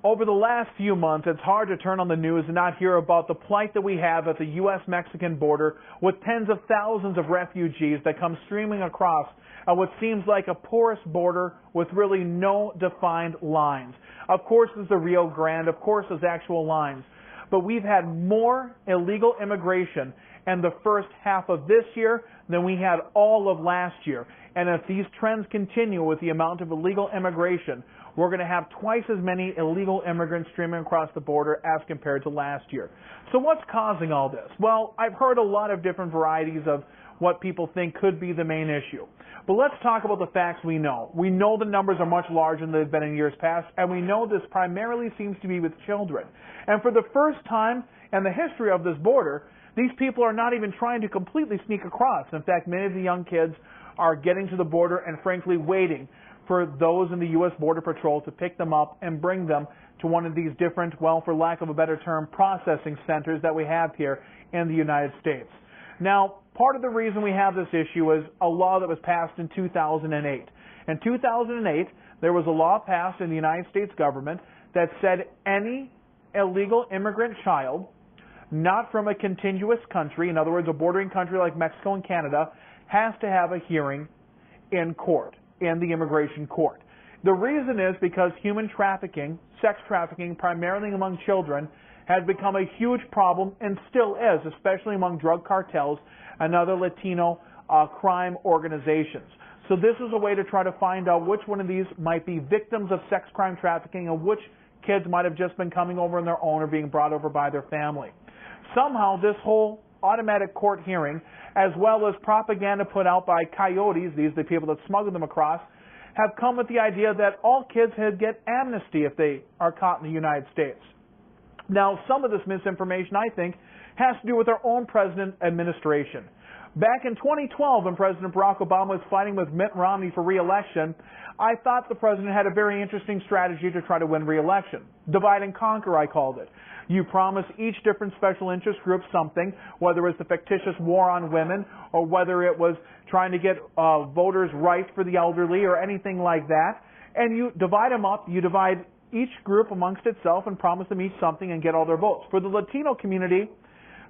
Over the last few months, it's hard to turn on the news and not hear about the plight that we have at the U.S.-Mexican border with tens of thousands of refugees that come streaming across at what seems like a porous border with really no defined lines. Of course, there's the Rio Grande. Of course, there's actual lines. But we've had more illegal immigration in the first half of this year than we had all of last year. And if these trends continue with the amount of illegal immigration, we're going to have twice as many illegal immigrants streaming across the border as compared to last year. So what's causing all this? Well, I've heard a lot of different varieties of what people think could be the main issue. But let's talk about the facts we know. We know the numbers are much larger than they've been in years past, and we know this primarily seems to be with children. And for the first time in the history of this border, these people are not even trying to completely sneak across. In fact, many of the young kids are getting to the border and frankly waiting for those in the U.S. Border Patrol to pick them up and bring them to one of these different, well, for lack of a better term, processing centers that we have here in the United States. Now, part of the reason we have this issue is a law that was passed in 2008. In 2008, there was a law passed in the United States government that said any illegal immigrant child not from a contiguous country, in other words, a bordering country like Mexico and Canada, has to have a hearing in court, in the immigration court. The reason is because human trafficking, sex trafficking, primarily among children, has become a huge problem and still is, especially among drug cartels and other Latino crime organizations. So this is a way to try to find out which one of these might be victims of sex crime trafficking and which kids might have just been coming over on their own or being brought over by their family. Somehow this whole automatic court hearing, as well as propaganda put out by coyotes, these are the people that smuggle them across, have come with the idea that all kids get amnesty if they are caught in the United States. Now, some of this misinformation, I think, has to do with our own president administration. Back in 2012, when President Barack Obama was fighting with Mitt Romney for re-election, I thought the president had a very interesting strategy to try to win re-election. Divide and conquer, I called it. You promise each different special interest group something, whether it was the fictitious war on women or whether it was trying to get voters' rights for the elderly or anything like that. And you divide them up, you divide each group amongst itself and promise them each something and get all their votes. For the Latino community,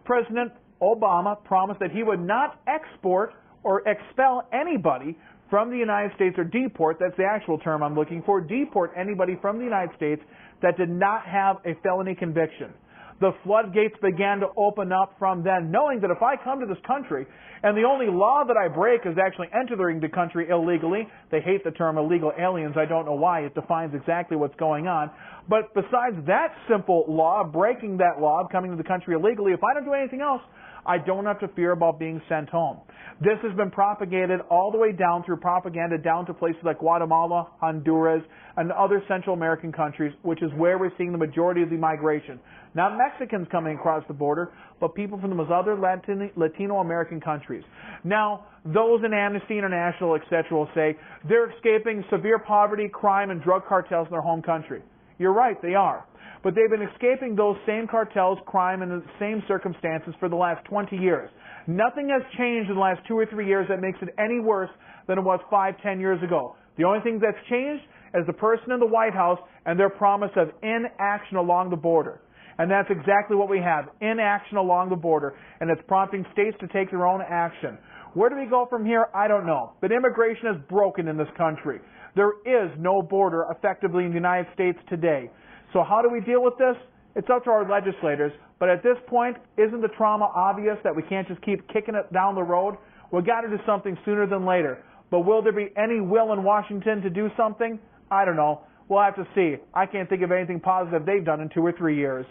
President Obama promised that he would not export or expel anybody from the United States, or deport, that's the actual term I'm looking for, deport anybody from the United States that did not have a felony conviction. The floodgates began to open up from then, knowing that if I come to this country and the only law that I break is actually entering the country illegally, they hate the term illegal aliens, I don't know why, it defines exactly what's going on, but besides that simple law, breaking that law of coming to the country illegally, if I don't do anything else, I don't have to fear about being sent home. This has been propagated all the way down through propaganda down to places like Guatemala, Honduras, and other Central American countries, which is where we're seeing the majority of the migration. Not Mexicans coming across the border, but people from those other Latino American countries. Now, those in Amnesty International, etc., will say they're escaping severe poverty, crime, and drug cartels in their home country. You're right, they are. But they've been escaping those same cartels, crime, and the same circumstances for the last 20 years. Nothing has changed in the last 2 or 3 years that makes it any worse than it was 5, 10 years ago. The only thing that's changed is the person in the White House and their promise of inaction along the border. And that's exactly what we have, inaction along the border, and it's prompting states to take their own action. Where do we go from here? I don't know. But immigration is broken in this country. There is no border effectively in the United States today. So how do we deal with this? It's up to our legislators. But at this point, isn't the trauma obvious that we can't just keep kicking it down the road? We've got to do something sooner than later. But will there be any will in Washington to do something? I don't know. We'll have to see. I can't think of anything positive they've done in 2 or 3 years.